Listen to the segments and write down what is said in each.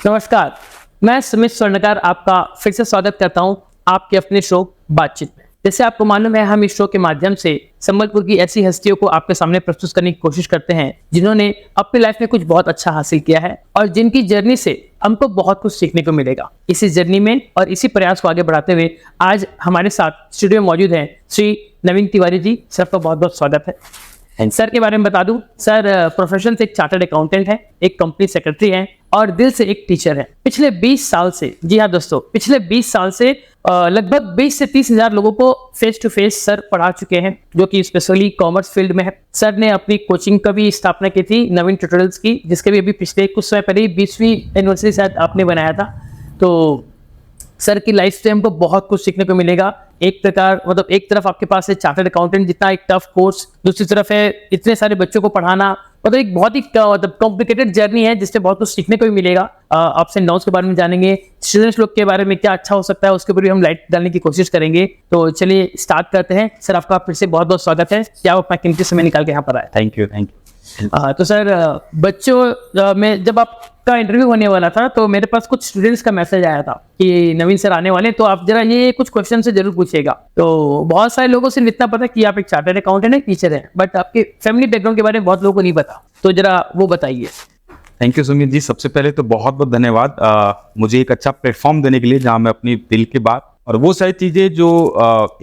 नमस्कार, मैं सुमित स्वर्णकार आपका फिर से स्वागत करता हूं आपके अपने शो बातचीत में। जैसे आपको मालूम है, हम इस शो के माध्यम से संबलपुर की ऐसी हस्तियों को आपके सामने प्रस्तुत करने की कोशिश करते हैं जिन्होंने अपनी लाइफ में कुछ बहुत अच्छा हासिल किया है और जिनकी जर्नी से हमको बहुत कुछ सीखने को मिलेगा। इसी जर्नी में और इसी प्रयास को आगे बढ़ाते हुए आज हमारे साथ स्टूडियो में मौजूद हैं श्री नवीन तिवारी जी। सर का बहुत बहुत स्वागत है। सर के बारे में बता दूं, सर प्रोफेशन से एक चार्टर्ड अकाउंटेंट है, एक कंपनी सेक्रेटरी हैं और दिल से एक टीचर है। पिछले 20 साल से, जी हाँ दोस्तों, पिछले 20 साल से लगभग 20 से 30 हजार लोगों को फेस टू फेस सर पढ़ा चुके हैं, जो कि स्पेशली कॉमर्स फील्ड में है। सर ने अपनी कोचिंग का भी स्थापना की थी, नवीन ट्यूटोरियल्स की, जिसके भी अभी पिछले कुछ समय पहले 20वीं एनिवर्सरी शायद आपने बनाया था। तो सर की लाइफ से हमको बहुत कुछ सीखने को मिलेगा। एक प्रकार मतलब एक तरफ आपके पास है चार्टर्ड अकाउंटेंट जितना एक टफ कोर्स, दूसरी तरफ है इतने सारे बच्चों को पढ़ाना, मतलब एक बहुत ही मतलब कॉम्प्लिकेटेड जर्नी है जिससे बहुत कुछ सीखने को भी मिलेगा। अप्स एंड डाउन्स के बारे में जानेंगे, स्टूडेंट्स लोग के बारे में क्या अच्छा हो सकता है उसके ऊपर भी हम लाइट डालने की कोशिश करेंगे। तो चलिए स्टार्ट करते हैं। सर आपका फिर से बहुत बहुत स्वागत है कि आप अपना कीमती समय निकाल के यहाँ पर आए। Thank you. तो सर बच्चों में जब आपका इंटरव्यू होने वाला था तो मेरे पास कुछ स्टूडेंट्स का मैसेज आया था कि नवीन सर आने वाले, तो आप जरा ये कुछ क्वेश्चन से जरूर पूछिएगा। तो बहुत सारे लोगों से इतना पता कि आप एक चार्टर्ड अकाउंटेंट है, टीचर है, बट आपके फैमिली बैकग्राउंड के बारे में बहुत लोगों को नहीं पता, तो जरा वो बताइए। Thank you Sumit ji. सबसे पहले तो बहुत बहुत धन्यवाद मुझे एक अच्छा प्लेटफॉर्म देने के लिए जहाँ मैं अपनी दिल की बात और वो सारी चीजें जो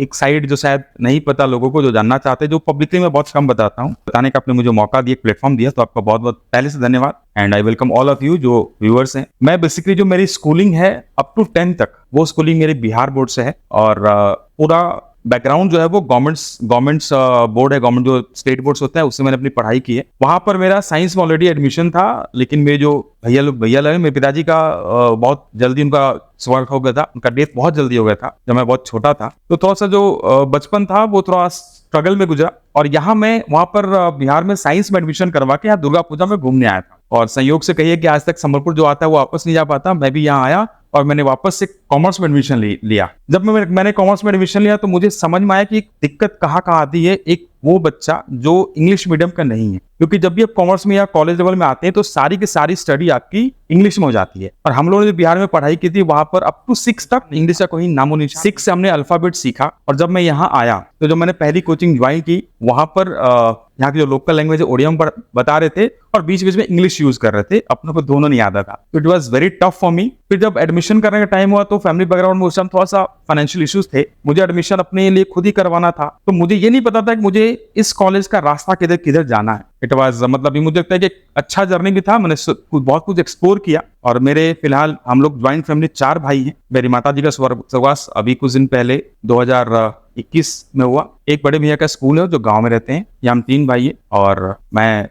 एक साइड जो शायद नहीं पता लोगों को, जो जानना चाहते हैं, जो पब्लिकली मैं बहुत कम बताता हूँ, बताने का आपने मुझे मौका दिया, प्लेटफॉर्म दिया, तो आपका बहुत बहुत पहले से धन्यवाद। And I welcome all of you जो व्यूअर्स हैं। मैं बेसिकली जो मेरी स्कूलिंग है अप टू 10th तक, वो स्कूलिंग मेरे बिहार बोर्ड से है और पूरा बैकग्राउंड जो है वो गवर्नमेंट्स बोर्ड है, गवर्नमेंट जो स्टेट बोर्ड्स होता है उससे मैंने अपनी पढ़ाई की है। वहां पर मेरा साइंस में ऑलरेडी एडमिशन था, लेकिन मेरे जो भैया लगे, मेरे पिताजी का बहुत जल्दी उनका स्वर्ग हो गया था, उनका डेथ बहुत जल्दी हो गया था जब मैं बहुत छोटा था। तो थोड़ा सा जो बचपन था वो थोड़ा स्ट्रगल में गुजरा और यहाँ मैं वहां पर बिहार में साइंस में एडमिशन करवा के यहाँ दुर्गा पूजा में घूमने आया था। और संयोग से कहिए कि आज तक संबलपुर जो आता है वो वापस नहीं जा पाता। मैं भी यहाँ आया और मैंने वापस से कॉमर्स में एडमिशन लिया। जब मैंने कॉमर्स में एडमिशन लिया तो मुझे समझ में आया कि दिक्कत कहाँ आती है। एक वो बच्चा जो इंग्लिश मीडियम का नहीं है, क्योंकि जब भी आप कॉमर्स में या कॉलेज लेवल में आते हैं तो सारी की सारी स्टडी आपकी इंग्लिश में हो जाती है। और हम लोगों ने बिहार में पढ़ाई की थी वहां पर अप टू 6 तक इंग्लिश का कोई नामो निशान। 6 से हमने अल्फाबेट सीखा और जब मैं यहाँ आया तो जब मैंने पहली कोचिंग ज्वाइन की वहां पर यहाँ की जो लोकल लैंग्वेज है ओडिया पर बता रहे थे और बीच बीच में इंग्लिश यूज कर रहे थे, अपनों को दोनों नहीं आता था। तो it was very tough for me. फिर जब एडमिशन करने का टाइम हुआ तो फैमिली बैकग्राउंड में उस टाइम थोड़ा सा फाइनेंशियल इश्यूज थे, मुझे एडमिशन अपने लिए खुद ही करवाना था। तो मुझे ये नहीं पता था कि मुझे इस कॉलेज का रास्ता किधर किधर जाना है। इट वाज मतलब मुझे लगता है कि अच्छा जर्नी भी था, मैंने बहुत कुछ एक्सप्लोर किया। और मेरे फिलहाल हम लोग ज्वाइंट फैमिली 4 भाई हैं। मेरी माता जी का स्वर्गवास अभी कुछ दिन पहले 2021 में हुआ। एक बड़े भैया का स्कूल है जो गांव में रहते हैं। यहाँ हम 3 भाई हैं और मैं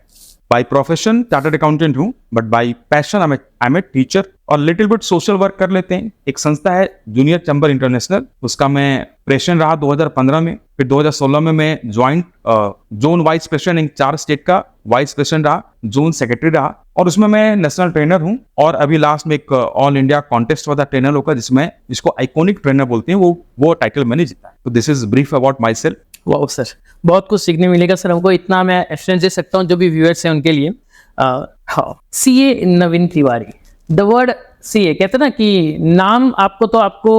बाय प्रोफेशन चार्टर्ड अकाउंटेंट हूँ, but by passion I am a teacher और लिटिल बिट सोशल वर्क कर लेते हैं। एक संस्था है जूनियर चैम्बर इंटरनेशनल, उसका मैं प्रेसिडेंट रहा 2015 में। फिर 2016 में मैं joint zone vice president 4 state का वाइस प्रेसिडेंट रहा, जोन सेक्रेटरी रहा और उसमें मैं नेशनल ट्रेनर हूं। और अभी लास्ट में एक ऑल इंडिया कॉन्टेस्ट हुआ था ट्रेनर होगा जिसको आइकॉनिक ट्रेनर बोलते हैं, वो टाइटल मैंने जीता। तो this is brief about my self. वाह सर, बहुत कुछ सीखने मिलेगा सर हमको, इतना मैं एफिशिएंट दे सकता हूँ जो भी व्यूअर्स हैं उनके लिए। CA Naveen Tiwari, the word CA, कहते ना कि नाम आपको तो आपको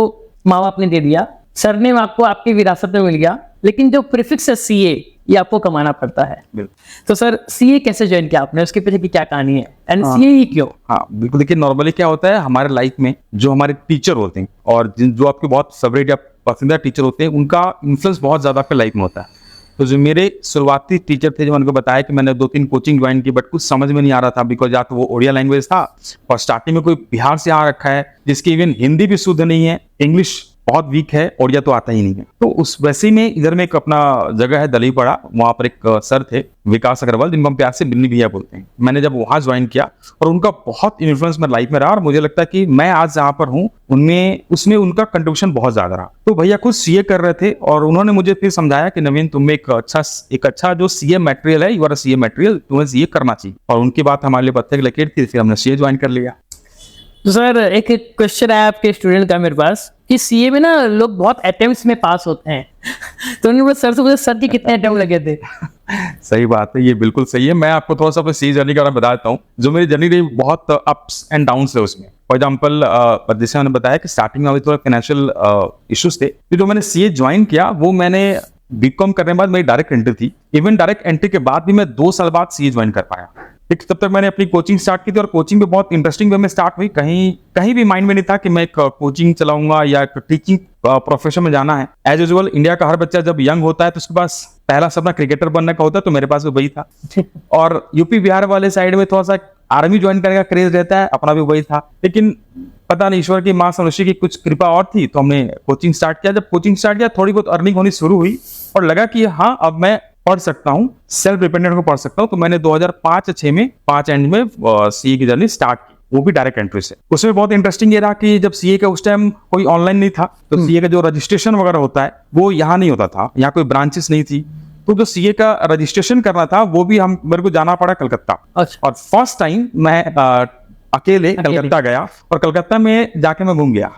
माँ बाप ने दे दिया, सरनेम आपको आपकी विरासत में मिल गया, लेकिन जो प्रीफिक्स है सीए ये आपको कमाना पड़ता है। तो सर सीए कैसे ज्वाइन किया आपने, उसके पीछे की क्या कहानी है एंड सीए ही क्यों? हाँ बिल्कुल, देखिए नॉर्मली क्या होता है हमारे लाइफ में जो हमारे टीचर होते हैं और जो आपके बहुत फेवरेट या पसंदीदा टीचर होते हैं उनका इन्फ्लुएंस बहुत ज्यादा आपके लाइफ में होता है। तो जो मेरे शुरुआती टीचर थे, जो उनको बताया कि मैंने 2-3 कोचिंग ज्वाइन की बट कुछ समझ में नहीं आ रहा था, बिकॉज या तो वो ओडिया लैंग्वेज था और स्टार्टिंग में कोई बिहार से आ रखा है जिसकी इवन हिंदी भी शुद्ध नहीं है, इंग्लिश बहुत वीक है, ओडिया तो आता ही नहीं है। तो उस वैसे में इधर में एक अपना जगह है दलीपड़ा, वहां पर एक सर थे विकास अग्रवाल, जिनको हम प्यार से बिन्नी भैया बोलते हैं। मैंने जब वहां ज्वाइन किया और उनका बहुत इन्फ्लुएंस मेरे लाइफ में रहा और मुझे लगता है कि मैं आज जहां पर हूँ उसमें उनका कंट्रीब्यूशन बहुत ज्यादा रहा। तो भैया खुद सीए कर रहे थे और उन्होंने मुझे फिर समझाया कि नवीन तुम एक अच्छा जो सीए मटेरियल है, यू आर सीए मटेरियल, तुम्हें सीए करना चाहिए। और उनकी बात हमारे लिए पत्ते की लकीर थी, फिर हमने सीए ज्वाइन कर लिया। तो सर एक क्वेश्चन आया आपके स्टूडेंट का मेरे पास कि सीए में ना लोग बहुत अटेम्प्ट्स में पास होते हैं तो उन्होंने सर से पूछा सर के कितने अटेम्प्ट लगे थे? सही बात है, ये बिल्कुल सही है। मैं आपको थोड़ा सा अपनी सी जर्नी के बारे में बता देता हूँ। जो मेरी जर्नी रही बहुत अप्स एंड डाउन्स है उसमें। फॉर एग्जाम्पल जैसे मैंने बताया कि स्टार्टिंग में अभी थोड़ा फाइनेंशियल इश्यूज थे, तो जो मैंने सीए ज्वाइन किया वो मैंने बीकॉम करने के बाद मेरी डायरेक्ट एंट्री थी। इवन डायरेक्ट एंट्री के बाद भी मैं 2 साल बाद सीए ज्वाइन कर पाया। ठीक, तब तक मैंने अपनी कोचिंग स्टार्ट की थी और कोचिंग भी बहुत इंटरेस्टिंग वे में स्टार्ट हुई। कहीं भी माइंड में नहीं था कि मैं एक कोचिंग चलाऊंगा या एक टीचिंग प्रोफेशन में जाना है। एज यूजुअल इंडिया का हर बच्चा जब यंग होता है तो उसके पास पहला सपना क्रिकेटर बनने का होता है, तो मेरे पास भी वही था। और यूपी बिहार वाले साइड में थोड़ा सा आर्मी ज्वाइन करने का क्रेज रहता है, अपना भी वही था। लेकिन पता नहीं ईश्वर की मां मनुष्य की कुछ कृपा और थी, तो हमने कोचिंग स्टार्ट किया। जब कोचिंग स्टार्ट किया थोड़ी बहुत अर्निंग होनी शुरू हुई और लगा कि हाँ अब मैं पढ़ सकता हूँ, सेल्फ डिपेंडेंट को पढ़ सकता हूँ। तो मैंने 2005-6 में 5 एंड में सीए की जर्नी स्टार्ट की, वो भी डायरेक्ट एंट्री से। उसमें बहुत इंटरेस्टिंग ये रहा कि जब सीए का उस टाइम कोई ऑनलाइन नहीं था, तो सीए का जो रजिस्ट्रेशन वगैरह होता है वो यहाँ नहीं होता था, यहाँ कोई ब्रांचेस नहीं थी। तो जो सीए का रजिस्ट्रेशन करना था वो भी मेरे को जाना पड़ा कलकत्ता। अच्छा। और फर्स्ट टाइम मैं अकेले कलकत्ता गया और कलकत्ता में जाके मैं घूम गया।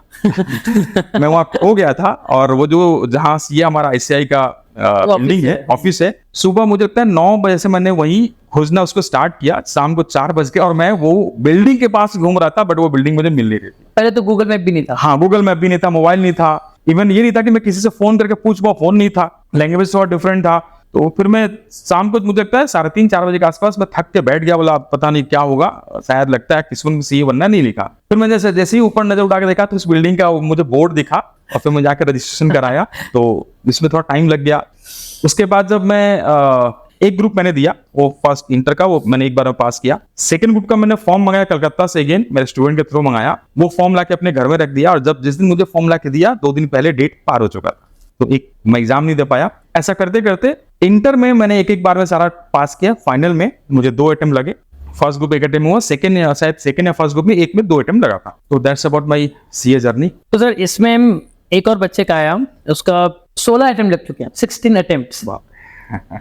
मैं वहां खो गया था। और वो जो जहाँ सीए हमारा आईसीआई का बिल्डिंग है, ऑफिस है, सुबह मुझे लगता है 9 बजे से मैंने वहीं खोजना उसको स्टार्ट किया, शाम को 4 बज के, और मैं वो बिल्डिंग के पास घूम रहा था, बट वो बिल्डिंग मुझे मिल नहीं रही थी। पहले तो गूगल मैप भी नहीं था। हाँ, गूगल मैप भी नहीं था, मोबाइल नहीं था, इवन ये नहीं था कि मैं किसी से फोन करके पूछ पाऊं, फोन नहीं था, लैंग्वेज थोड़ा डिफरेंट था। तो फिर मैं शाम को मुझे लगता है 3:30-4 बजे के आसपास मैं थक के बैठ गया, बोला पता नहीं क्या होगा, शायद लगता है किस्मत में सीए बनना नहीं लिखा। फिर मैं जैसे ही ऊपर नजर उठा के देखा तो उस बिल्डिंग का मुझे बोर्ड दिखा और फिर मैं जाकर रजिस्ट्रेशन कराया। तो इसमें थोड़ा टाइम लग गया। उसके बाद जब मैं एक ग्रुप मैंने दिया, वो फर्स्ट इंटर का, वो मैंने एक बार में पास किया। सेकंड ग्रुप का मैंने फॉर्म मंगाया कलकत्ता से, अगेन मेरे स्टूडेंट के थ्रू मंगाया। वो फॉर्म लाके अपने घर में रख दिया और जब जिस दिन मुझे फॉर्म लाके दिया 2 दिन पहले डेट पार हो चुका था, तो मैं एग्जाम नहीं दे पाया। ऐसा करते करते इंटर में मैंने एक बार में सारा पास किया। फाइनल में मुझे 2 अटेम्प्ट लगे। फर्स्ट ग्रुप 1 अटेम्प्ट हुआ, सेकंड या फर्स्ट ग्रुप में एक में 2 अटेम्प्ट लगा था। तो that's about my CA journey. तो सर इसमें एक और बच्चे का आया, उसका 16 अटेम्प्ट लग चुके हैं, 16 अटेम्प्ट्स।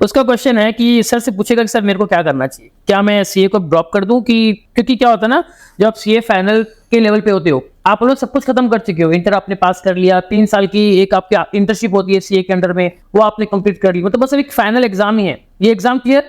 उसका क्वेश्चन है कि सर से पूछेगा कि सर मेरे को क्या करना चाहिए, क्या मैं सीए को ड्रॉप कर दूं? क्योंकि क्या होता है ना, जब आप सीए फाइनल के लेवल पे होते हो, आप लोग सब कुछ खत्म कर चुके हो, इंटर आपने पास कर लिया, 3 साल की एक आपकी इंटर्नशिप होती है सीए के अंडर में, वो आपने कंप्लीट कर ली, मतलब बस एक फाइनल एग्जाम ही है, ये एग्जाम क्लियर,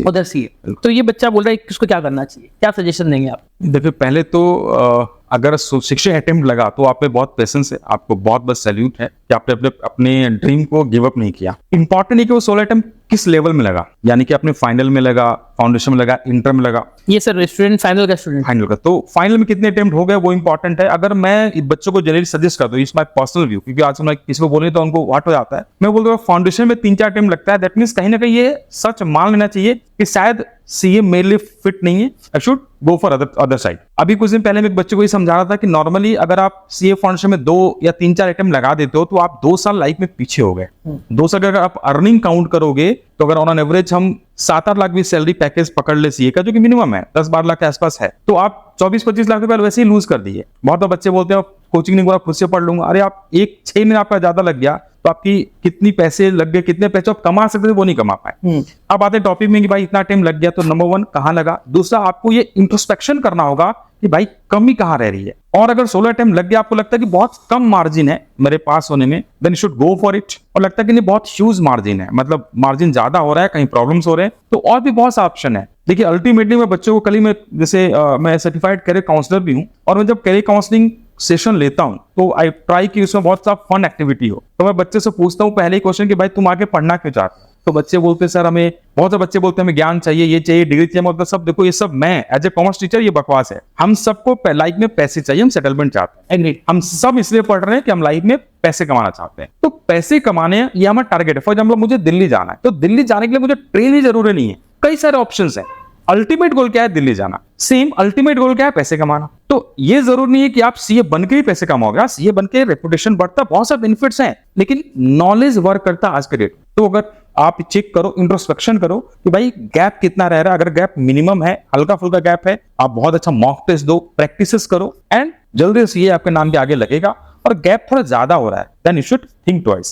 उधर सीए। तो ये बच्चा बोल रहा है किसको क्या करना चाहिए, क्या सजेशन देंगे आप? देखिए, पहले तो अगर 16 अटेम्प्ट लगा तो आप पे बहुत पेशेंस है, आपको बहुत बहुत सैल्यूट है कि आपने अपने ड्रीम को गिव अप नहीं किया। इंपॉर्टेंट है कि वो 16 अटेम्प्ट किस लेवल में लगा, यानी कि आपने फाइनल में लगा, फाउंडेशन में लगा, इंटर में लगा। ये सर स्टूडेंट फाइनल का तो फाइनल में कितने अटेम्प्ट हो गए वो इंपॉर्टेंट है। अगर मैं बच्चों को जनरली सजेस्ट करता हूँ, इस माय पर्सनल व्यू, क्योंकि आज मैं किसी को बोले तो उनको वाट हो जाता है, मैं बोलता हूँ फाउंडेशन में 3-4 अटेम्प्ट लगता है, दैट मींस कहीं ना कहीं ये सच मान लेना चाहिए कि शायद सीए मेरे लिए फिट नहीं है, I should go for other side. अभी कुछ दिन पहले मैं एक बच्चे को ये समझा रहा था कि नॉर्मली अगर आप सीए फाउंडेशन में 2 या 3-4 अटेम्प्ट लगा देते हो तो आप 2 साल लाइफ में पीछे हो गए। 2 साल अगर आप अर्निंग काउंट करोगे तो अगर ऑन एवरेज हम 7-8 लाख भी सैलरी पैकेज पकड़ ले सीए का, जो कि मिनिमम है 10-12 लाख के आसपास है, तो आप 24-25 लाख रुपए वैसे ही लूज कर दिए। बहुत बच्चे बोलते हैं कोचिंग नहीं, खुद से पढ़ लूंगा। अरे आप 6 महीने आपका ज्यादा लग गया तो आपकी कितनी पैसे लग गए, कितने पैसे आप कमा सकते थे वो नहीं कमा पाए। अब आते टॉपिक में कि भाई इतना टाइम लग गया, तो नंबर 1 कहाँ लगा, दूसरा आपको ये इंट्रोस्पेक्शन करना होगा कि भाई कमी कहाँ रह रही है। और अगर 16 टाइम लग गया, आपको लगता है कि बहुत कम मार्जिन है मेरे पास होने में, then you should go for it. और लगता है कि नहीं बहुत ह्यूज मार्जिन है, मतलब मार्जिन ज्यादा हो रहा है, कहीं प्रॉब्लम्स हो रहे हैं, तो और भी बहुत सा ऑप्शन है। देखिए अल्टीमेटली मैं बच्चों को कल ही मैं जैसे मैं सर्टिफाइड करियर काउंसलर भी हूँ, और मैं जब करियर काउंसलिंग सेशन लेता हूं तो आई ट्राई कि उसमें बहुत सा फन एक्टिविटी हो। तो मैं बच्चे से पूछता हूं पहले ही क्वेश्चन कि भाई तुम आगे पढ़ना क्यों चाहते हो? तो बच्चे बोलते हैं सर हमें, बहुत से बच्चे बोलते हैं हमें ज्ञान चाहिए, ये चाहिए, डिग्री चाहिए। मतलब सब देखो, ये सब मैं एज ए कॉमर्स टीचर ये बकवास है। हम सबको लाइफ में पैसे चाहिए, हम सेटलमेंट चाहते हैं, हम सब इसलिए पढ़ रहे हैं कि हम लाइफ में पैसे कमाना चाहते हैं। तो पैसे कमाने ये हमारा टारगेट है। फॉर एग्जाम्पल मुझे दिल्ली जाना है, तो दिल्ली जाने के लिए मुझे ट्रेन ही जरूरी नहीं है, कई सारे ऑप्शन है। अल्टीमेट गोल क्या है? दिल्ली जाना। सेम अल्टीमेट गोल क्या है? पैसे कमाना। तो ये जरूरी नहीं है कि आप सीए बन के ही पैसे कमाओगे। सीए बन के रेपुटेशन बढ़ता, बहुत सारे बेनिफिट्स हैं, लेकिन नॉलेज वर्क करता आज के डेट। तो अगर आप चेक करो, इंट्रोस्पेक्शन करो कि भाई गैप कितना रह रहा है। अगर गैप मिनिमम है, हल्का फुल्का गैप है, आप बहुत अच्छा मॉक टेस्ट दो, प्रैक्टिसेस करो, एंड जल्दी सीए आपके नाम के आगे लगेगा। और गैप थोड़ा ज्यादा हो रहा है, then you should think twice.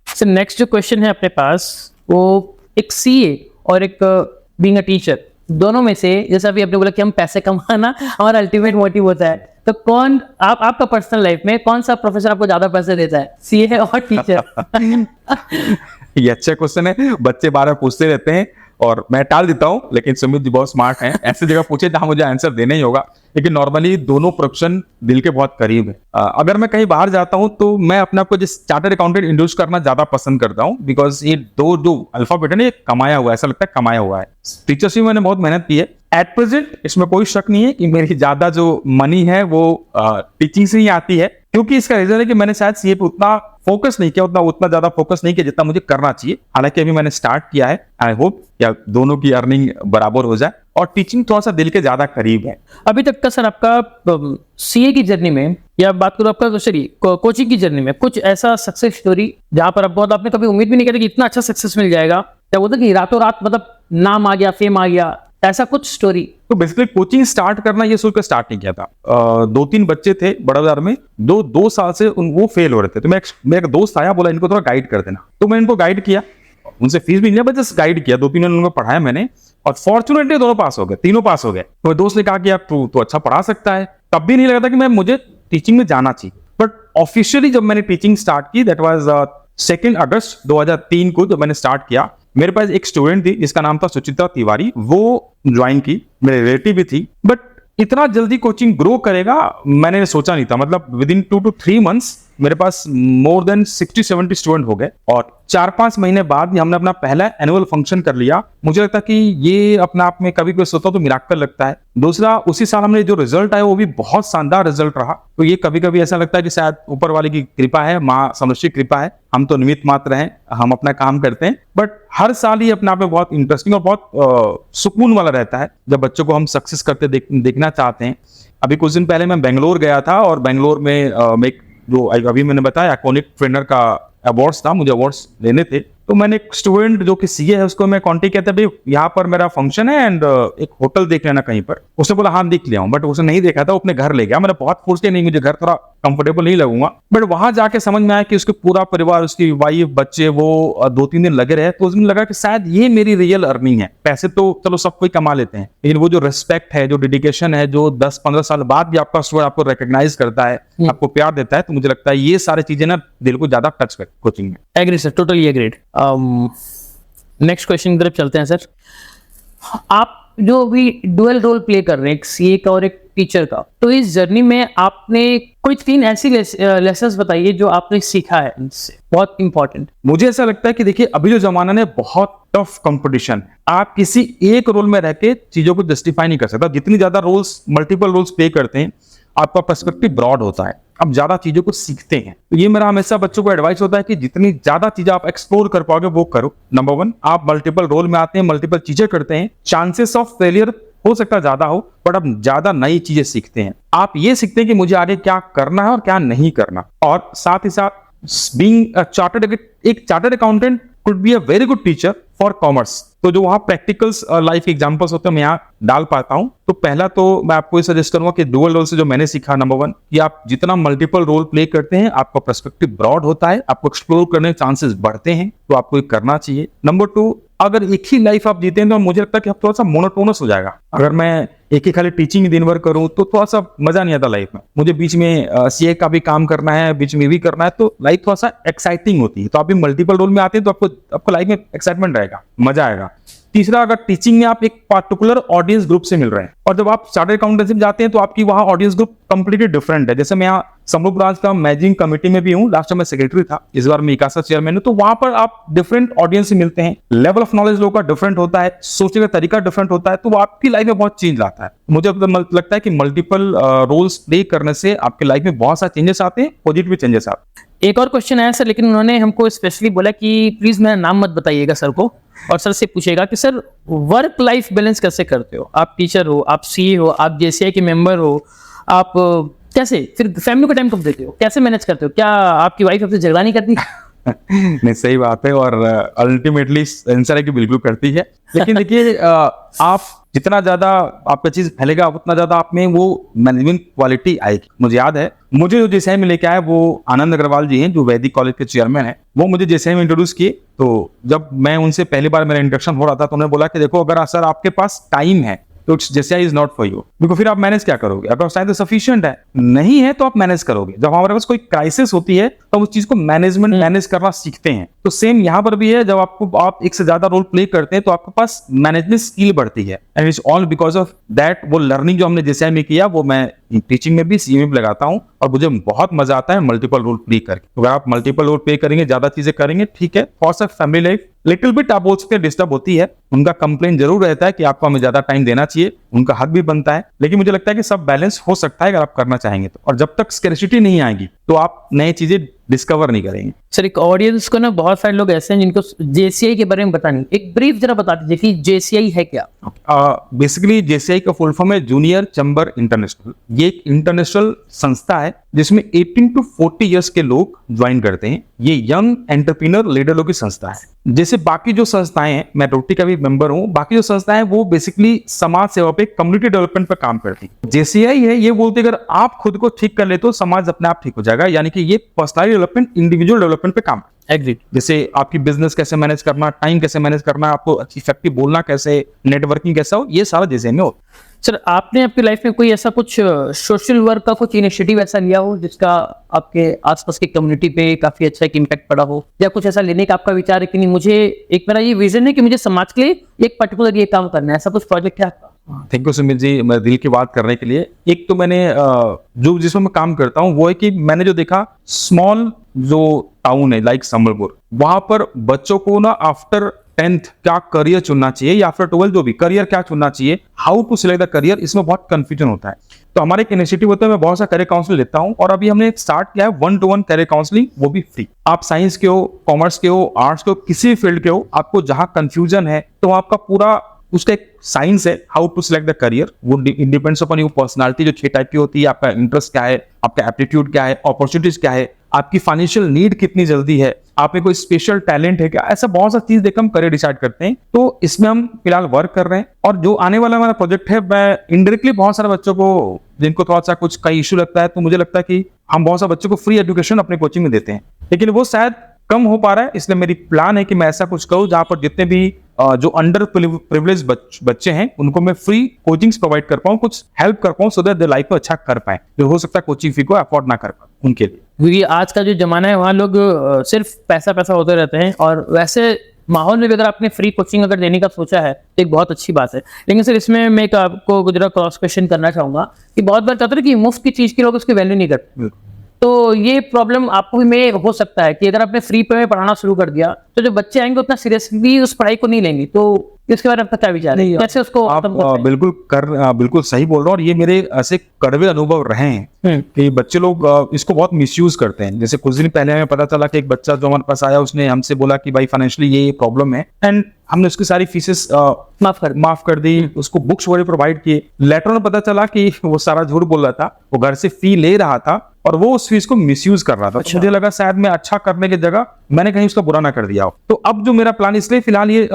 Sir next जो क्वेश्चन है अपने पास, वो एक सीए और एक बीइंग अ टीचर, दोनों में से, जैसा अभी आपने बोला कि हम पैसे कमाना हमारा अल्टीमेट मोटिव होता है, तो कौन आपका पर्सनल लाइफ में कौन सा प्रोफेशन आपको ज्यादा पैसे देता है, सीए और टीचर? ये अच्छा क्वेश्चन है, बच्चे बार बार पूछते रहते हैं। और मैं टाल देता हूँ, लेकिन सुमित जी बहुत स्मार्ट हैं, ऐसी जगह पूछे जहाँ मुझे आंसर देना ही होगा। लेकिन नॉर्मली दोनों प्रोफेशन दिल के बहुत करीब है। अगर मैं कहीं बाहर जाता हूँ तो मैं अपने आप को जिस चार्टर्ड अकाउंटेंट इंट्रोड्यूस करना ज्यादा पसंद करता हूँ, बिकॉज ये दो जो अल्फाबेट है ना, ये कमाया हुआ है, ऐसा लगता है कमाया हुआ है। टीचरशिप में मैंने बहुत मेहनत की है। एट प्रेजेंट इसमें कोई शक नहीं है कि मेरी ज्यादा जो मनी है वो टीचिंग से ही आती है, क्योंकि इसका रीजन है कि मैंने शायद सीए पे उतना फोकस नहीं किया, उतना ज्यादा फोकस नहीं किया जितना मुझे करना चाहिए। हालांकि अभी मैंने स्टार्ट किया है, आई होप या दोनों की अर्निंग बराबर हो जाए, और टीचिंग थोड़ा सा दिल के ज्यादा करीब है। अभी तक का सर आपका सीए की जर्नी में, या बात करूं आपका कोचिंग की जर्नी में, कुछ ऐसा सक्सेस स्टोरी जहां पर आपने कभी उम्मीद भी नहीं करी कि इतना अच्छा सक्सेस मिल जाएगा, क्या बोलते कि रातों रात मतलब नाम आ गया, फेम आ गया, ऐसा कुछ स्टोरी? तो बेसिकली कोचिंग स्टार्ट करना ये सोच कर स्टार्ट नहीं किया था। 2-3 बच्चे थे बड़ा बाजार में, 2 साल से वो फेल हो रहे थे, तो मेरा एक दोस्त आया, बोला इनको थोड़ा गाइड कर देना, तो मैं इनको गाइड किया, उनसे फीस भी नहीं, बस जस्ट गाइड किया, 2-3 महीने उनको पढ़ाया मैंने, और फॉर्चुनेटली दोनों पास हो गए, तीनों पास हो गए। तो दोस्त ने कहा कि यार तू तो अच्छा पढ़ा सकता है। तब भी नहीं लगा था कि मुझे टीचिंग में जाना चाहिए, बट ऑफिशियली जब मैंने टीचिंग स्टार्ट की, दैट वाज 2 अगस्त 2003 को जब मैंने स्टार्ट किया, मेरे पास एक स्टूडेंट थी जिसका नाम था सुचित्रा तिवारी, वो ज्वाइन की, मेरे रिलेटिव भी थी, बट इतना जल्दी कोचिंग ग्रो करेगा मैंने सोचा नहीं था। मतलब विद इन 2 to 3 months मेरे पास मोर देन 60-70 स्टूडेंट हो गए, और 4-5 महीने बाद हमने अपना पहला एनुअल फंक्शन कर लिया। मुझे लगता कि ये अपने आप में कभी कोई सोचता तो मिराकल लगता है। दूसरा, उसी साल हमने जो रिजल्ट आया वो भी बहुत शानदार रिजल्ट रहा, तो ये कभी कभी ऐसा लगता है कि शायद ऊपर वाले की कृपा है, माँ समष्टि कृपा है, हम तो निमित्त मात्र हैं, हम अपना काम करते हैं। बट हर साल ही अपने आप में बहुत इंटरेस्टिंग और बहुत सुकून वाला रहता है जब बच्चों को हम सक्सेस करते देखना चाहते हैं। अभी कुछ दिन पहले मैं बेंगलोर गया था, और बेंगलोर में एक जो अभी मैंने बताया आइकॉनिक ट्रेनर का अवार्ड्स था, मुझे अवार्ड्स लेने थे, तो मैंने एक स्टूडेंट जो कि सीए है उसको मैं कांटेक्ट किया था, भाई यहाँ पर मेरा फंक्शन है एंड एक होटल देख लेना कहीं पर। उसने बोला हाँ देख लिया हूँ, बट उसने नहीं देखा था, वो अपने घर ले गया। मैंने बहुत फोर्स किया, नहीं मुझे घर थोड़ा कंफर्टेबल नहीं लगूंगा, बट वहां जाके समझ में आया कि उसके पूरा परिवार, उसकी वाइफ, बच्चे, वो 2-3 दिन लगे रहे, तो उसमें लगा कि शायद ये मेरी रियल अर्निंग है। पैसे तो चलो सब कोई कमा लेते हैं, लेकिन वो जो रिस्पेक्ट है, जो डेडिकेशन है, जो 10-15 साल बाद भी आपका स्टूडेंट आपको रिकॉग्नाइज करता है, आपको प्यार देता है, तो मुझे लगता है ये सारी चीजें ना दिल को ज्यादा टच कर कोचिंग में। Agree sir, totally agreed. Next question की तरफ चलते हैं सर। आप जो भी डुअल रोल प्ले कर रहे हैं, एक सीए का और एक टीचर का, तो इस जर्नी में आपने कोई 3 ऐसी लेसन्स बताइए जो आपने सीखा है इनसे, बहुत इंपॉर्टेंट। मुझे ऐसा लगता है कि देखिए अभी जो जमाना है बहुत टफ कंपटीशन है, आप किसी एक रोल में रह के चीजों को जस्टिफाई नहीं कर सकता। जितनी ज्यादा रोल्स, मल्टीपल रोल्स प्ले करते हैं, आपका पर्सपेक्टिव ब्रॉड होता है, आप ज्यादा चीजों को सीखते हैं। तो ये मेरा हमेशा बच्चों को एडवाइस होता है कि जितनी ज्यादा चीजें आप एक्सप्लोर कर पाओगे वो करो। नंबर 1, आप मल्टीपल रोल में आते हैं, मल्टीपल चीजें करते हैं, चांसेस ऑफ फेलियर हो सकता है ज्यादा हो, बट आप ज्यादा नई चीजें सीखते हैं। आप ये सीखते हैं कि मुझे आगे क्या करना है और क्या नहीं करना, और साथ ही साथ being a chartered accountant could be a very good teacher for commerce. तो जो वहां प्रैक्टिकल्स लाइफ एग्जांपल्स होते हैं मैं यहाँ डाल पाता हूं। तो पहला तो मैं आपको ये सजेस्ट करूंगा कि डुअल रोल से जो मैंने सीखा, नंबर 1 कि आप जितना मल्टीपल रोल प्ले करते हैं, आपका पर्सपेक्टिव ब्रॉड होता है, आपको एक्सप्लोर करने के चांसेस बढ़ते हैं, तो आपको ये करना चाहिए। नंबर 2, अगर एक ही लाइफ आप जीते हैं तो मुझे लगता है कि आप थोड़ा सा मोनोटोनस हो जाएगा। अगर मैं एक ही खाली टीचिंग दिन भर करूं तो थोड़ा सा मजा नहीं आता लाइफ में। मुझे बीच में सीए का भी काम करना है, बीच में भी करना है, तो लाइफ थोड़ा सा एक्साइटिंग होती है। तो आप भी मल्टीपल रोल में आते हैं तो आपको लाइफ में एक्साइटमेंट रहेगा, मजा आएगा। तीसरा, अगर टीचिंग में आप एक पार्टिकुलर ऑडियंस ग्रुप से मिल रहे हैं, और जब आप चार्टर्ड अकाउंटेंसी में जाते हैं तो आपकी वहां ऑडियंस ग्रुप कंप्लीटली डिफरेंट है। जैसे मैं यहाँ समूह ब्रांच का मैनेजिंग कमेटी में भी हूँ, लास्ट टाइम मैं सेक्रेटरी था, इस बार मैं इकासा चेयरमैन हूँ। तो वहां पर आप डिफरेंट ऑडियंस से मिलते हैं, लेवल ऑफ नॉलेज लोगों का डिफरेंट होता है, सोचने का तरीका डिफरेंट होता है, तो वो आपकी लाइफ में बहुत चेंज लाता है। मुझे लगता है कि मल्टीपल रोल्स प्ले करने से आपकी लाइफ में बहुत सारे चेंजेस आते हैं, पॉजिटिव चेंजेस आते हैं। एक और क्वेश्चन है सर, लेकिन उन्होंने हमको स्पेशली बोला कि प्लीज मेरा नाम मत बताइएगा सर को, और सर से पूछेगा कि सर वर्क लाइफ बैलेंस कैसे करते हो? आप टीचर हो, आप सीए हो, आप जेसीआई के मेंबर हो, आप कैसे फिर फैमिली को टाइम कब देते हो, कैसे मैनेज करते हो? क्या आपकी वाइफ आपसे झगड़ा नहीं करती? नहीं, सही बात है, और अल्टीमेटली आंसर है कि बिल्कुल करती है। लेकिन देखिए आप जितना ज्यादा आपका चीज फैलेगा उतना ज्यादा आप में वो मैनेजमेंट क्वालिटी आएगी। मुझे याद है, मुझे जो जेसीआई में लेके आया वो आनंद अग्रवाल जी हैं, जो वैदिक कॉलेज के चेयरमैन हैं। वो मुझे जेसीआई में इंट्रोड्यूस किए, तो जब मैं उनसे पहली बार मेरा इंट्रोडक्शन हो रहा था तो उन्होंने बोला कि देखो अगर सर आपके पास टाइम है तो JCI is not for you, because फिर आप मैनेज क्या करोगे? आपका टाइम तो सफिशिएंट है, नहीं है तो आप मैनेज करोगे। जब हमारे पास कोई क्राइसिस होती है तो उस चीज को मैनेज करना सीखते हैं। तो सेम यहाँ पर भी है, जब आप एक से ज्यादा रोल प्ले करते हैं तो आपके पास मैनेजमेंट स्किल बढ़ती है, and it's all because of that. वो लर्निंग जो हमने जेसीआई में किया वो मैं टीचिंग में भी, सीए में भी लगाता हूँ, और मुझे बहुत मजा आता है मल्टीपल रोल प्ले करके। अगर आप मल्टीपल रोल प्ले करेंगे, ज्यादा चीजें करेंगे, ठीक है, for sir family life little bit आप बोल सकते हैं डिस्टर्ब होती है। उनका कंप्लेन जरूर रहता है कि आपको हमें ज्यादा टाइम देना चाहिए, उनका हक भी बनता है, लेकिन मुझे लगता है कि सब बैलेंस हो सकता है अगर आप करना चाहेंगे तो। और जब तक स्कैर्सिटी नहीं आएगी तो आप नई चीजें डिस्कवर नहीं करेंगे। सर, एक ऑडियंस को ना बहुत सारे लोग ऐसे हैं जिनको जेसीआई के बारे में पता नहीं, एक ब्रीफ जरा बता दीजिए कि जेसीआई है क्या? बेसिकली जेसीआई का फुल फॉर्म है जूनियर चैम्बर इंटरनेशनल। ये एक इंटरनेशनल संस्था है जिसमें 18 to 40 इयर्स के लोग ज्वाइन करते हैं। ये यंग एंटरप्रेन्योर लीडर लोगों की संस्था है। जैसे बाकी जो संस्थाएं हैं, मैं रोटी का भी मेंबर हूं, बाकी जो संस्थाएं वो बेसिकली समाज सेवा पे, कम्युनिटी डेवलपमेंट पे काम करती है। जेसीआई है ये बोलते अगर आप खुद को ठीक कर ले तो समाज अपने आप ठीक हो जाएगा, यानी कि ये पर्सनैलिटी डेवलपमेंट, इंडिविजुअल डेवलपमेंट पे काम। एग्रीड। जैसे आपकी बिजनेस कैसे मैनेज करना, टाइम कैसे मैनेज करना, आपको इफेक्टिव बोलना कैसे, नेटवर्किंग कैसा हो, ये सारा जेसीआई में हो। सर, आपने आपकी लाइफ में कोई ऐसा कुछ सोशल वर्क का कुछ इनिशिएटिव ऐसा लिया हो जिसका आपके आसपास की कम्युनिटी पे काफी अच्छा एक इम्पैक्ट पड़ा हो, या कुछ ऐसा लेने का आपका विचार है कि नहीं, मुझे एक मेरा ये विजन है कि मुझे समाज के लिए एक पर्टिकुलर ये काम करना है, ऐसा कुछ प्रोजेक्ट है आपका? थैंक यू सुमित जी, मैं दिल की बात करने के लिए। एक तो मैंने जो जिसमें मैं काम करता हूँ वो है कि मैंने जो देखा, स्मॉल जो टाउन है लाइक संबलपुर, वहां पर बच्चों को ना आफ्टर 10th क्या करियर चुनना चाहिए, या आफ्टर 12th जो भी करियर क्या चुनना चाहिए, how to select the career, इसमें बहुत कंफ्यूजन होता है। तो हमारे एक इनिशिएटिव होता है, मैं बहुत सा करियर काउंसलिंग लेता हूं, और अभी हमने स्टार्ट किया है 1-to-1 करियर काउंसलिंग, वो भी फ्री। आप साइंस के हो, कॉमर्स के हो, आर्ट्स के हो, किसी भी फील्ड के हो, आपको जहां कंफ्यूजन है तो आपका पूरा उसका एक साइंस है, how to select the career. वो डिपेंड्स अपॉन योर पर्सनालिटी, जो 6 टाइप की होती है, आपका इंटरेस्ट क्या है, आपका एप्टीट्यूड क्या है, अपॉर्चुनिटीज क्या है, आपकी फाइनेंशियल नीड कितनी जल्दी है, आप में कोई स्पेशल टैलेंट है क्या, ऐसा बहुत सा चीज देखकर हम करियर डिसाइड करते हैं। तो इसमें हम फिलहाल वर्क कर रहे हैं, और जो आने वाला हमारा प्रोजेक्ट है, मैं इनडायरेक्टली बहुत सारे बच्चों को जिनको थोड़ा सा कुछ कई इशू लगता है, तो मुझे लगता है कि हम बहुत सारे बच्चों को फ्री एजुकेशन अपने कोचिंग में देते हैं, लेकिन वो शायद कम हो पा रहा है। इसलिए मेरी प्लान है कि मैं ऐसा कुछ करूं जहां पर जितने भी जो अंडर प्रिविलेज बच्चे हैं उनको मैं फ्री कोचिंग्स प्रोवाइड कर पाऊं, कुछ हेल्प कर पाऊं, सो दैट दे लाइफ में अच्छा कर पाए, जो हो सकता है कोचिंग फी को अफोर्ड ना कर पाए उनके लिए। क्योंकि आज का जो जमाना है वहाँ लोग सिर्फ पैसा होते रहते हैं, और वैसे माहौल में भी अगर आपने फ्री कोचिंग अगर देने का सोचा है तो एक बहुत अच्छी बात है। लेकिन सर, इसमें मैं आपको जरा क्रॉस क्वेश्चन करना चाहूंगा कि बहुत बार कहते हैं कि मुफ्त की चीज के लोग उसकी वैल्यू नहीं करते, तो ये प्रॉब्लम आपको भी में हो सकता है कि अगर आपने फ्री पे में पढ़ाना शुरू कर दिया तो जो बच्चे आएंगे उतना सीरियसली उस पढ़ाई को नहीं लेंगे, तो इसके बारे में आपका क्या विचार है? कैसे उसको आप बिल्कुल सही बोल रहे हो, और ये मेरे ऐसे कड़वे अनुभव रहे हैं कि बच्चे लोग इसको बहुत मिसयूज करते हैं। जैसे कुछ दिन पहले हमें पता चला कि एक बच्चा जो हमारे पास आया, उसने हमसे बोला कि भाई फाइनेंशियली ये प्रॉब्लम है, एंड हमने उसकी सारी फीसेस माफ कर दी, उसको बुक्स वगैरह प्रोवाइड किए। लेटर में पता चला कि वो सारा झूठ बोल रहा था, वो घर से फी ले रहा था और वो उस फीस को मिसयूज कर रहा था। अच्छा। मुझे लगा शायद मैं अच्छा करने की जगह मैंने कहीं उसका बुरा ना कर दिया हो। तो अब जो मेरा प्लान, इसलिए फिलहाल ये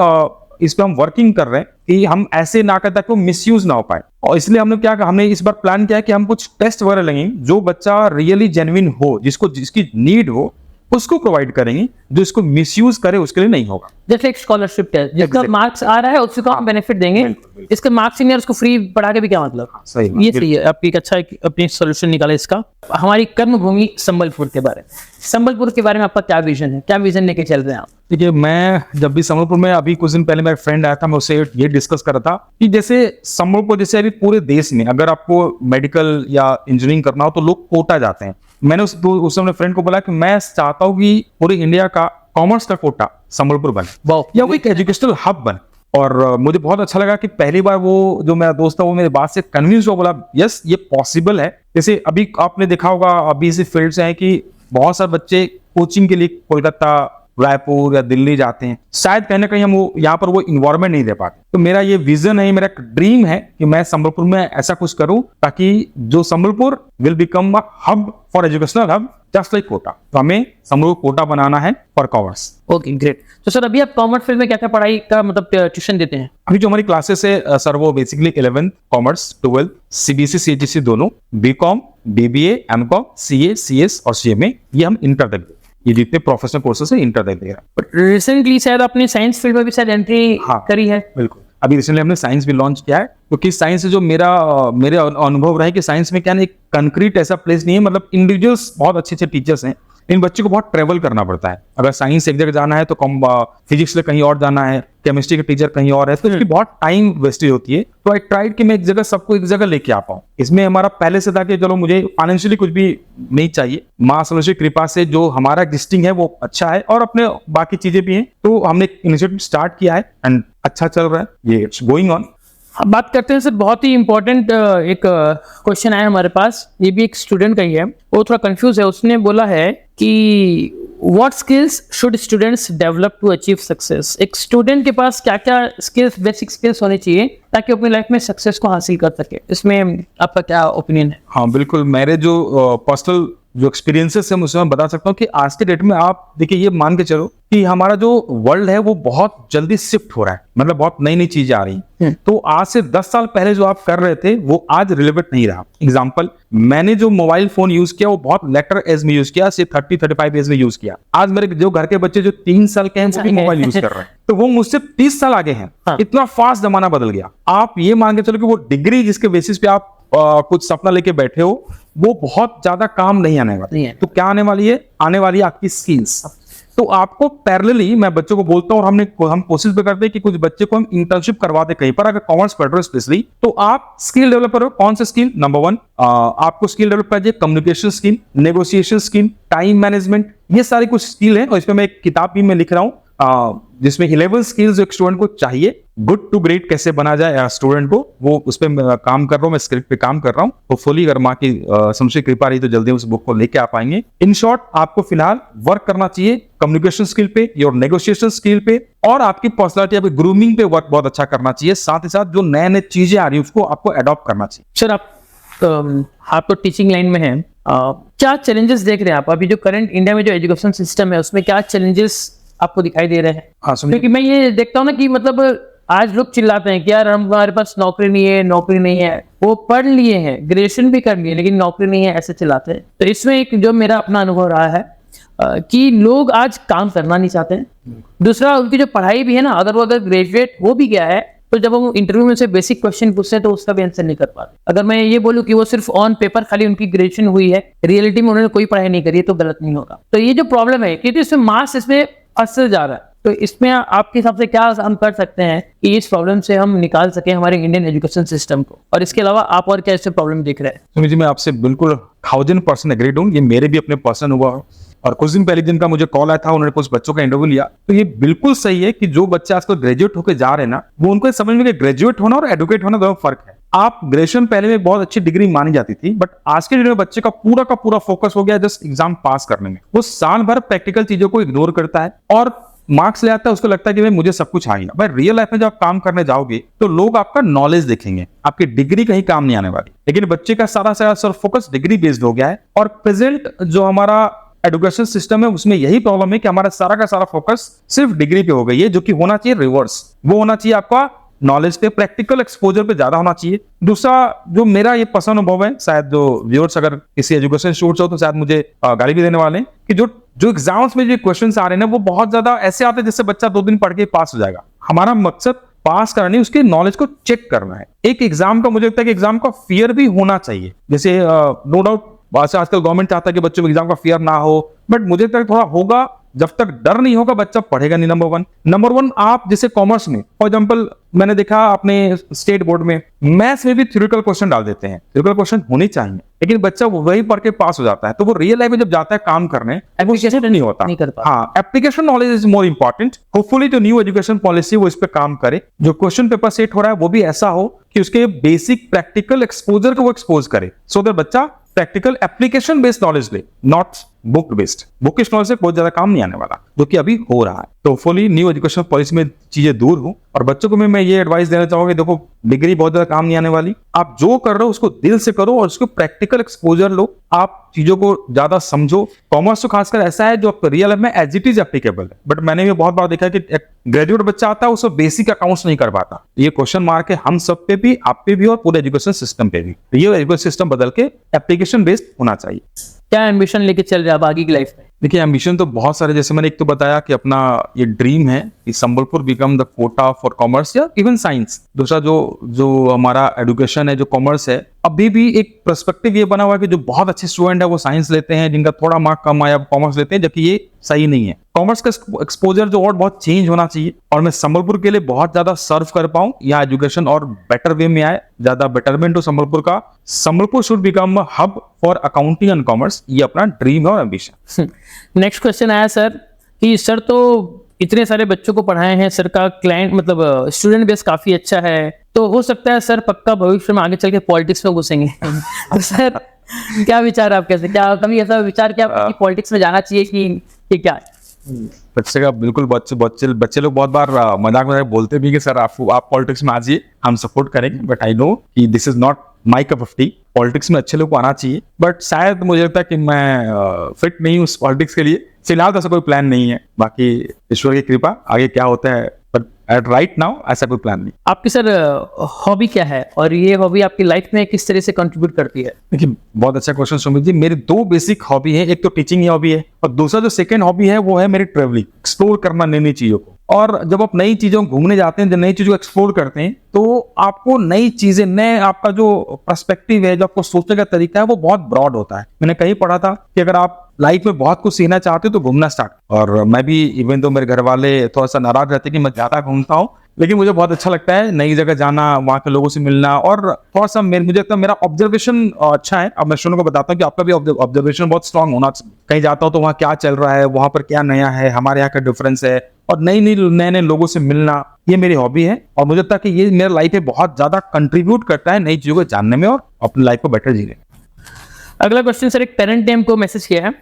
इस पे हम वर्किंग कर रहे हैं कि हम ऐसे ना कर ताकि वो मिसयूज ना हो पाए, और इसलिए हमने क्या कहा, हमने इस बार प्लान किया है कि हम कुछ टेस्ट वगैरह लेंगे, जो बच्चा रियली जेन्युइन हो, जिसकी नीड हो, उसको प्रोवाइड करेंगे, जो इसको मिसयूज करे उसके लिए नहीं होगा। जैसे एक स्कॉलरशिप टेस्ट, जिसका मार्क्स आ रहा है उसको हम बेनिफिट देंगे, इसका मार्क्स नहीं है उसको फ्री पढ़ा के भी क्या मतलब। सही, ये सही है, आपकी एक अच्छा अपनी सोल्यूशन निकाला इसका। हमारी कर्म भूमि संबलपुर के बारे में, संबलपुर के बारे में आपका क्या विजन है, क्या विजन लेके चल रहे हैं आप? देखिए, मैं जब भी संबलपुर में, अभी कुछ दिन पहले मेरा फ्रेंड आया था, मैं उससे ये डिस्कस कर रहा था कि जैसे संबलपुर, जैसे अभी पूरे देश में अगर आपको मेडिकल या इंजीनियरिंग करना हो तो लोग कोटा जाते हैं। मैंने उस अपने फ्रेंड को बोला कि मैं चाहता हूँ कि पूरे इंडिया का कॉमर्स का कोटा संबलपुर बने, या वो एक एजुकेशनल हब बने। और मुझे बहुत अच्छा लगा कि पहली बार वो जो मेरा दोस्त था वो मेरी बात से कन्विंस हुआ, बोला यस ये पॉसिबल है। जैसे अभी आपने देखा होगा, अभी इसी फील्ड से है कि बहुत सारे बच्चे कोचिंग के लिए कोलकाता, रायपुर या दिल्ली जाते हैं, शायद कहीं ना कहीं हम वो यहाँ पर वो इन्वायरमेंट नहीं दे पाते। तो मेरा ये विजन है, मेरा ड्रीम है कि मैं संबलपुर में ऐसा कुछ करूं ताकि जो Sambalpur will become a hub for educational hub just like Kota. तो हमें संबलपुर कोटा बनाना है फॉर कॉमर्स। Okay, great. तो सर, अभी आप कॉमर्स फील्ड में क्या क्या पढ़ाई का मतलब ट्यूशन देते हैं? अभी जो हमारी क्लासेस है सर, वो basically 11th commerce, 12th CBSE CHSE दोनों, BCom, BBA, MCom, CA, CS और सीएमए, ये हम इंटर तक, ये जितने प्रोफेशनल कोर्सेस है इंटर तक दे रहा है। रिसेंटली शायद आपने साइंस फील्ड में भी शायद एंट्री करी है। बिल्कुल, अभी रिसेंटली हमने साइंस भी लॉन्च किया है, क्योंकि साइंस से जो मेरे अनुभव रहा है कि साइंस में क्या एक कंक्रीट ऐसा प्लेस नहीं है, मतलब इंडिविजुअल्स बहुत अच्छे अच्छे टीचर्स हैं, इन बच्चों को बहुत ट्रेवल करना पड़ता है। अगर साइंस एक जगह जाना है तो फिजिक्स में कहीं और जाना है, केमिस्ट्री के टीचर कहीं और है, तो इसकी बहुत टाइम वेस्टेज होती है। तो आई ट्राइड कि मैं एक जगह सबको एक जगह लेके आ पाऊँ। इसमें हमारा पहले से था कि चलो मुझे फाइनेंशियली कुछ भी नहीं चाहिए, माँ सरस्वती की कृपा से जो हमारा एग्जिस्टिंग है वो अच्छा है और अपने बाकी चीजें भी हैं, तो हमने इनिशिएटिव स्टार्ट किया है एंड अच्छा चल रहा है, ये इट्स गोइंग ऑन। अब बात करते हैं सर, बहुत ही इंपॉर्टेंट एक क्वेश्चन आया हमारे पास, ये भी एक स्टूडेंट का ही है, वो थोड़ा कंफ्यूज है। उसने बोला है कि what skills should students develop to achieve success. एक स्टूडेंट के पास क्या क्या स्किल्स, बेसिक स्किल्स होनी चाहिए ताकि अपनी लाइफ में सक्सेस को हासिल कर सके, इसमें आपका क्या ओपिनियन है? हाँ बिल्कुल, मेरे जो पर्सनल जो एक्सपीरियंसेस है उसमें मैं बता सकता हूँ कि आज के डेट में आप देखिए, ये मान के चलो कि हमारा जो वर्ल्ड है वो बहुत जल्दी शिफ्ट हो रहा है, मतलब बहुत नई नई चीजें आ रही हैं। तो आज से 10 साल पहले जो आप कर रहे थे वो आज रिलेवेंट नहीं रहा। एग्जांपल, मैंने जो मोबाइल फोन यूज किया वो बहुत लेटर एज में यूज किया, सिर्फ 30-35 एज में यूज किया। आज मेरे जो घर के बच्चे जो 3 साल के हैं वो भी मोबाइल यूज कर रहे हैं, तो वो मुझसे 30 साल आगे हैं। हाँ। इतना फास्ट जमाना बदल गया। आप ये मान के चलो कि वो डिग्री जिसके बेसिस पे आप कुछ सपना लेके बैठे हो वो बहुत ज्यादा काम नहीं आने वाली है। तो क्या आने वाली है? आने वाली है आपकी स्किल्स। तो आपको पैरेलली मैं बच्चों को बोलता हूँ, और हम कोशिश भी करते हैं कि कुछ बच्चे को हम इंटर्नशिप करवा दे कहीं पर, अगर कॉमर्स पढ़ रहे हो स्पेशली, तो आप स्किल डेवलप करो। कौन सा स्किल? नंबर 1 आपको स्किल डेवलप कीजिए communication skill, negotiation skill, time management, ये सारी कुछ स्किल है। और इसमें मैं एक किताब भी मैं लिख रहा हूँ जिसमें 11 स्किल्स एक स्टूडेंट को चाहिए, गुड टू ग्रेट कैसे बना जाए स्टूडेंट को, वो उस पर काम कर रहा हूँ, मैं स्क्रिप्ट पे काम कर रहा हूँ। होपफुली अगर माँ की समझ कृपा रही तो जल्दी उस बुक को लेके आ पाएंगे। इन शॉर्ट, आपको फिलहाल वर्क करना चाहिए कम्युनिकेशन स्किल पे, योर नेगोशिएशन स्किल पे, और आपकी पर्सनालिटी, आपकी ग्रूमिंग पे वर्क बहुत अच्छा करना चाहिए। साथ ही साथ जो नए नए चीजें आ रही है उसको आपको अडॉप्ट करना चाहिए। सर आप तो टीचिंग लाइन में हैं, क्या चैलेंजेस देख रहे हैं आप अभी जो करंट इंडिया में जो एजुकेशन सिस्टम है उसमें, क्या चैलेंजेस आपको दिखाई दे रहे हैं? हाँ, क्योंकि मैं ये देखता हूँ ना कि मतलब आज लोग चिल्लाते हैं कि यार हमारे पास नौकरी नहीं है, नौकरी नहीं है। वो पढ़ लिए हैं, ग्रेजुएशन भी कर लिए, लेकिन नौकरी नहीं है, ऐसे चिल्लाते हैं। तो इसमें एक जो मेरा अपना अनुभव रहा है कि लोग आज काम करना नहीं चाहते हैं। दूसरा, उनकी जो पढ़ाई भी है ना, अगर ग्रेजुएट हो भी गया है तो जब हम इंटरव्यू में से बेसिक क्वेश्चन पूछते हैं तो उसका भी आंसर नहीं कर पाते। अगर मैं ये बोलूं कि वो सिर्फ ऑन पेपर खाली उनकी ग्रेजुएशन हुई है, रियलिटी में उन्होंने कोई पढ़ाई नहीं करी है, तो गलत नहीं होगा। तो ये जो प्रॉब्लम है कि इसमें मास इसमें फंसते जा रहा है, तो इसमें आपके हिसाब से क्या हम कर सकते हैं कि इस प्रॉब्लम से हम निकाल सके हमारे इंडियन एजुकेशन सिस्टम को? और इसके अलावा आप और क्या इससे प्रॉब्लम देख रहे हैं? सुमित जी, मैं आपसे बिल्कुल 1000% एग्रीड हूँ। ये मेरे भी अपने पर्सन हुआ, और कुछ दिन पहले जिनका मुझे कॉल आया था, उन्होंने कुछ बच्चों का इंटरव्यू लिया। तो ये बिल्कुल सही है कि जो बच्चे आजकल ग्रेजुएट होकर जा रहे हैं ना, वो उनको समझ में कि ग्रेजुएट होना और एडुकेट होना दोनों फर्क है। आप ग्रेजुएशन पहले में बहुत अच्छी डिग्री मानी जाती थी, बट आज के डेट में बच्चे का पूरा फोकस हो गया जस्ट एग्जाम पास करने में। वो साल भर प्रैक्टिकल चीजों को इग्नोर करता है और मार्क्स ले आता है। उसको लगता है कि भाई मुझे सब कुछ आ गया। भाई रियल लाइफ में जब आप काम करने जाओगे तो लोग आपका नॉलेज देखेंगे, आपकी डिग्री कहीं काम नहीं आने वाली। लेकिन बच्चे का सारा फोकस डिग्री बेस्ड हो गया है, और प्रेजेंट जो हमारा एजुकेशन सिस्टम है उसमें यही प्रॉब्लम है कि हमारा सारा का सारा फोकस सिर्फ डिग्री पे हो गई है, जो कि होना चाहिए रिवर्स। वो होना चाहिए आपका नॉलेज पे, प्रैक्टिकल एक्सपोजर पे ज्यादा होना चाहिए। दूसरा, जो मेरा ये पसंद अनुभव है, शायद जो व्यूअर्स अगर किसी एजुकेशन इंस्टीट्यूट हो तो शायद मुझे गाली भी देने वाले हैं, कि जो एग्जाम्स में जो क्वेश्चंस आ रहे हैं ना, वो बहुत ज्यादा ऐसे आते हैं जिससे बच्चा 2 दिन पढ़ के पास हो जाएगा। हमारा मकसद पास करना नहीं, उसके नॉलेज को चेक करना है। एक एग्जाम का मुझे लगता है कि एग्जाम का फियर भी होना चाहिए। जैसे नो डाउट आजकल गवर्नमेंट चाहता है कि बच्चों को एग्जाम का फियर ना हो, बट मुझे लगता है थोड़ा होगा। जब तक डर नहीं होगा बच्चा पढ़ेगा नहीं। नंबर वन आप जैसे कॉमर्स में फॉर एग्जांपल मैंने देखा अपने स्टेट बोर्ड में मैथ्स में भी थ्योरेटिकल क्वेश्चन डाल देते हैं। थ्योरेटिकल क्वेश्चन होने चाहिए, लेकिन बच्चा वही पढ़ के पास हो जाता है। तो वो रियल लाइफ में जब जाता है काम करने, एप्लीकेशन नहीं होता, नहीं कर पाता। हाँ, application knowledge is more important. Hopefully जो न्यू एजुकेशन पॉलिसी वो इस पे काम करे। जो क्वेश्चन पेपर सेट हो रहा है वो भी ऐसा हो कि उसके बेसिक प्रैक्टिकल एक्सपोजर को वो एक्सपोज करे, सो दैट बच्चा प्रैक्टिकल एप्लीकेशन बेस्ड नॉलेज ले, not book based. Bookish knowledge से बहुत ज्यादा काम नहीं आने वाला, जो कि अभी हो रहा है। तो फुली न्यू एजुकेशन पॉलिसी में चीजें दूर हो, और बच्चों को मैं ये एडवाइस देना चाहूंगा, देखो डिग्री बहुत ज्यादा काम नहीं आने वाली। आप जो कर रहे हो उसको दिल से करो और उसको प्रैक्टिकल एक्सपोजर लो, आप चीजों को ज्यादा समझो। कॉमर्स तो खासकर ऐसा है जो रियल लाइफ में एज इट इज एप्लीकेबल है, बट मैंने भी बहुत बार देखा है कि ग्रेजुएट बच्चा आता है उसको बेसिक अकाउंट्स नहीं कर पाता। ये क्वेश्चन मार्क है हम सब पे भी, आप पे भी, और पूरे एजुकेशन सिस्टम पे भी। ये एजुकेशन सिस्टम बदल के एप्लीकेशन बेस्ड होना चाहिए। क्या एम्बिशन लेके चल रहे हैं आप आगे की लाइफ में? देखिए एम्बिशन तो बहुत सारे, जैसे मैंने एक तो बताया कि अपना ये ड्रीम है कि Sambalpur become the Kota for commerce या इवन साइंस। दूसरा जो हमारा एजुकेशन है, जो कॉमर्स है, अभी भी एक पर्सपेक्टिव ये बना हुआ है कि जो बहुत अच्छे स्टूडेंट है वो साइंस लेते हैं, जिनका थोड़ा मार्क कम आया कॉमर्स लेते हैं, जबकि ये सही नहीं है। कॉमर्स का एक्सपोजर जो और बहुत चेंज होना चाहिए और मैं संबलपुर के लिए बहुत ज्यादा सर्व कर पाऊं, यहाँ एजुकेशन और बेटर वे में आए, ज्यादा बेटरमेंट हो संबलपुर का। Sambalpur should become hub for accounting and commerce, ये अपना ड्रीम है और एम्बिशन। नेक्स्ट क्वेश्चन आया सर कि सर तो इतने सारे बच्चों को पढ़ाए हैं, सर का क्लाइंट मतलब स्टूडेंट बेस काफी अच्छा है, तो हो सकता है सर पक्का भविष्य में आगे चल के पॉलिटिक्स में घुसेंगे। तो सर क्या विचार है आप, कैसे, क्या कभी ऐसा विचार क्या पॉलिटिक्स में जाना चाहिए कि क्या है? बच्चे का बिल्कुल, बच्चे लोग बहुत बार मजाक में बोलते भी कि सर आप पॉलिटिक्स में आ जाइए, हम सपोर्ट करेंगे, बट आई नो कि this is not my cup of T. Politics में अच्छे लोग को आना चाहिए, बट शायद मुझे लगता है कि मैं फिट नहीं हूँ उस पॉलिटिक्स के लिए। फिलहाल तो ऐसा कोई प्लान नहीं है, बाकी ईश्वर की कृपा, आगे क्या होता है, बट एट राइट नाउ ऐसा कोई प्लान नहीं। आपकी सर हॉबी क्या है और ये हॉबी आपकी लाइफ में किस तरह से कंट्रीब्यूट करती है? देखिए बहुत अच्छा क्वेश्चन सुमित जी। मेरी दो बेसिक हॉबी है, एक तो टीचिंग हॉबी है और दूसरा जो सेकंड हॉबी है वो है मेरी ट्रेवलिंग, एक्सप्लोर करना नई नई चीजों को। और जब आप नई चीजों घूमने जाते हैं, जब नई चीजों को एक्सप्लोर करते हैं, तो आपको नई चीजें, नए आपका जो पर्सपेक्टिव है, जो आपको सोचने का तरीका है, वो बहुत ब्रॉड होता है। मैंने कहीं पढ़ा था कि अगर आप लाइफ में बहुत कुछ सीखना चाहते हो तो घूमना स्टार्ट। और मैं भी, इवन तो मेरे घर वाले थोड़ा सा नाराज रहते कि मैं ज्यादा घूमता हूँ, लेकिन मुझे बहुत अच्छा लगता है नई जगह जाना, वहाँ के लोगों से मिलना, और थोड़ा सा मुझे लगता है मेरा ऑब्जर्वेशन अच्छा है। अब मैं स्टूडेंट को बताता हूँ कि आपका भी ऑब्जर्वेशन बहुत स्ट्रांग होना चाहिए। कहीं जाता हूँ तो वहाँ क्या चल रहा है, वहाँ पर क्या नया है, हमारे यहाँ का डिफरेंस है, और नए नए लोगों से मिलना, ये मेरी हॉबी है। और मुझे लगता है कि ये मेरे लाइफ में बहुत ज्यादा कंट्रीब्यूट करता है नई चीजों को जानने में और अपनी लाइफ को बेटर जीने। अगला क्वेश्चन सर, एक पेरेंट ने हमको मैसेज किया है।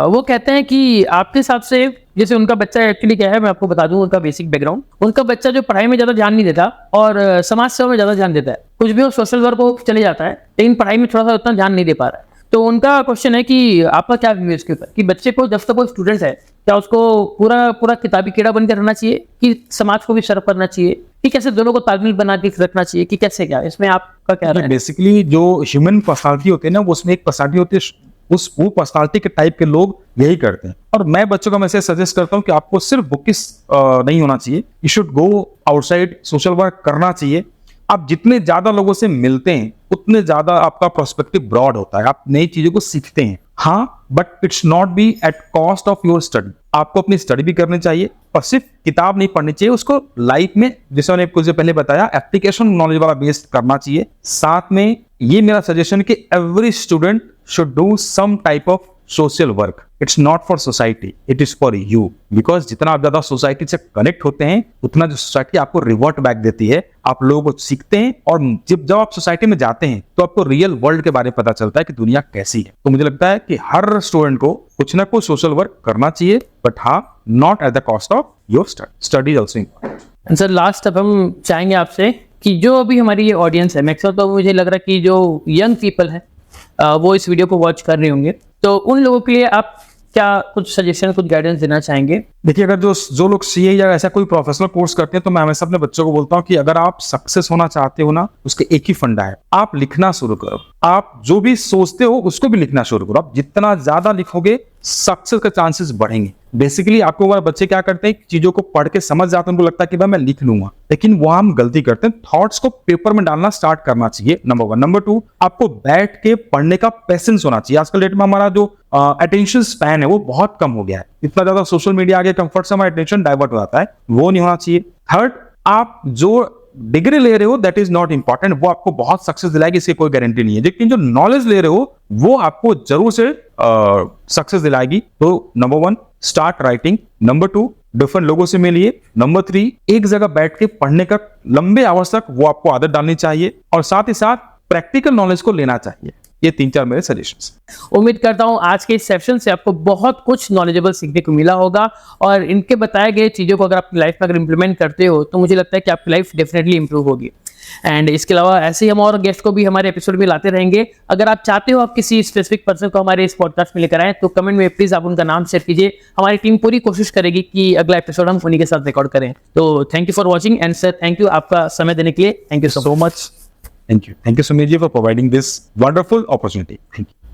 वो कहते हैं कि आपके हिसाब से, जैसे उनका बच्चा एक्चुअली क्या है, मैं आपको बता दूं उनका बेसिक बैकग्राउंड। उनका बच्चा जो पढ़ाई में ज्यादा ध्यान नहीं देता और समाज सेवा में ज्यादा ध्यान देता है, कुछ भी वो सोशल वर्क को चले जाता है, लेकिन पढ़ाई में थोड़ा सा उतना ध्यान नहीं दे पा रहा है। तो उनका क्वेश्चन है कि आपका क्या व्यू है इसके ऊपर, कि बच्चे को जब तक वो स्टूडेंट है, क्या उसको पूरा किताबी कीड़ा बनकर रहना चाहिए, कि समाज को भी सर्व करना चाहिए, कि कैसे दोनों को तालमेल बना के रखना चाहिए, कि कैसे, क्या इसमें आपका क्या राय है? बेसिकली जो ह्यूमन पर्सनालिटी होती है ना, उसमें एक पर्सनालिटी होती है, वो पर्सनालिटी के टाइप के लोग यही करते हैं। और मैं बच्चों को मैसेज सजेस्ट करता हूँ कि आपको सिर्फ बुकिश नहीं होना चाहिए, you should go outside, social work करना चाहिए। आप जितने ज्यादा लोगों से मिलते हैं उतने ज्यादा आपका पर्सपेक्टिव ब्रॉड होता है, आप नई चीजों को सीखते हैं। हाँ, but it's not be at cost of your study. आपको अपनी स्टडी भी करनी चाहिए और सिर्फ किताब नहीं पढ़नी चाहिए, उसको लाइफ में, जैसे मैंने कुछ पहले बताया, एप्लीकेशन नॉलेज वाला बेस्ड करना चाहिए। साथ में ये मेरा सजेशन कि every student should do some type of social work. It's not for society, it is for you. Because जितना आप ज्यादा सोसाइटी से कनेक्ट होते हैं, उतना जो सोसाइटी आपको रिवर्ट बैक देती है, आप लोगों को सीखते हैं, और जब आप सोसाइटी में जाते हैं तो आपको रियल वर्ल्ड के बारे में पता चलता है कि दुनिया कैसी है। तो मुझे लगता है कि हर स्टूडेंट को कुछ ना कुछ सोशल वर्क करना चाहिए, बट हाँ, not at the cost of your study is also important. Sir last अब हम चाहेंगे आपसे कि जो अभी हमारी ये ऑडियंस है, मैक्सिमम तो मुझे लग रहा है कि जो यंग पीपल है वो इस वीडियो को वॉच कर रहे होंगे, तो उन लोगों के लिए आप क्या कुछ सजेशन, कुछ गाइडेंस देना चाहेंगे? देखिए, अगर जो लोग सीए या ऐसा कोई प्रोफेशनल कोर्स करते हैं, तो मैं हमेशा अपने बच्चों को बोलता हूँ कि अगर आप सक्सेस होना चाहते हो ना, उसके एक ही फंडा है, आप लिखना शुरू करो। आप जो भी सोचते हो उसको भी लिखना शुरू करो। आप जितना ज्यादा लिखोगे, सक्सेस के चांसेस बढ़ेंगे। बेसिकली आपको बच्चे क्या करते हैं, चीजों को पढ़ के समझ जाते हैं, उनको लगता है कि भाई मैं लिख लूंगा, लेकिन वहां हम गलती करते हैं। थॉट्स को पेपर में डालना स्टार्ट करना चाहिए, नंबर 1। नंबर 2, आपको बैठ के पढ़ने का पेशेंस होना चाहिए। आजकल डेट में हमारा जो अटेंशन स्पैन है वो बहुत कम हो गया है, इतना ज्यादा सोशल मीडिया आगे कंफर्ट से हमारा अटेंशन डाइवर्ट हो जाता है, वो नहीं होना चाहिए। थर्ड, आप जो डिग्री ले रहे हो दैट इज नॉट इंपॉर्टेंट, वो आपको बहुत सक्सेस दिलाएगी, इसकी कोई गारंटी नहीं है, लेकिन जो नॉलेज ले रहे हो वो आपको जरूर से सक्सेस दिलाएगी। तो number 1, start writing. Number 2, different लोगों से मिलिए। नंबर 3, एक जगह बैठ के पढ़ने का लंबे आवर्स तक वो आपको आदत डालनी चाहिए, और साथ ही साथ प्रैक्टिकल नॉलेज को लेना चाहिए। ये 3-4 मेरे सजेशंस। उम्मीद करता हूं आज के इस सेशन से आपको बहुत कुछ नॉलेजेबल सीखने को मिला होगा, और इनके बताए गए चीज़ों को अगर अपनी लाइफ में अगर इंप्लीमेंट करते हो तो मुझे लगता है कि आपकी लाइफ डेफिनेटली इंप्रूव होगी। एंड इसके अलावा ऐसे ही हम और गेस्ट को भी हमारे एपिसोड में लाते रहेंगे। अगर आप चाहते हो आप किसी स्पेसिफिक पर्सन को हमारे इस पॉडकास्ट में लेकर आए, तो कमेंट में प्लीज आप उनका नाम शेयर कीजिए। हमारी टीम पूरी कोशिश करेगी कि अगला एपिसोड हम उन्हीं के साथ रिकॉर्ड करें। तो thank you for watching, and sir thank you आपका समय देने के लिए। Thank you so much. Thank you, Sumit ji, for providing this wonderful opportunity. Thank you.